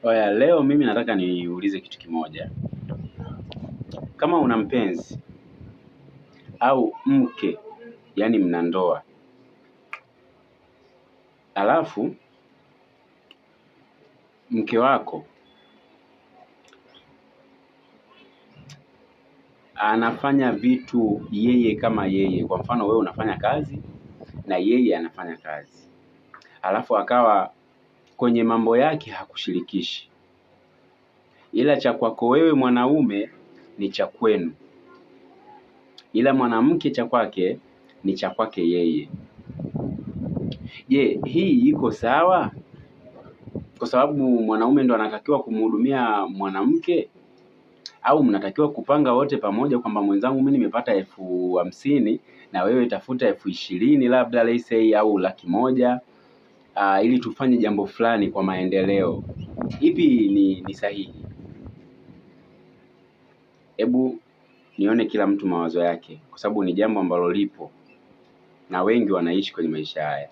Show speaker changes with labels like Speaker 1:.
Speaker 1: Oya, leo mimi nataka niulize kitu kimoja. Kama una mpenzi au mke, yani mna ndoa, alafu mke wako anafanya vitu yeye kama yeye, kwa mfano wewe unafanya kazi na yeye anafanya kazi, alafu akawa kwenye mambo yake hakushirikishi, ila cha kwako wewe mwanaume ni cha kwenu, ila mwanamke cha kwake ni cha kwake yeye. Je, hii iko sawa? Kwa sababu mwanaume ndo anatakiwa kumhudumia mwanamke, au mnatakiwa kupanga wote pamoja kwamba mwenzangu mimi nimepata 50,000 na wewe tafuta 20,000 labda let's say au 100,000, ili tufanye jambo fulani kwa maendeleo. Ipi ni sahihi? Hebu nione kila mtu mawazo yake, kwa sababu ni jambo ambalo lipo na wengi wanaishi kwenye maisha haya.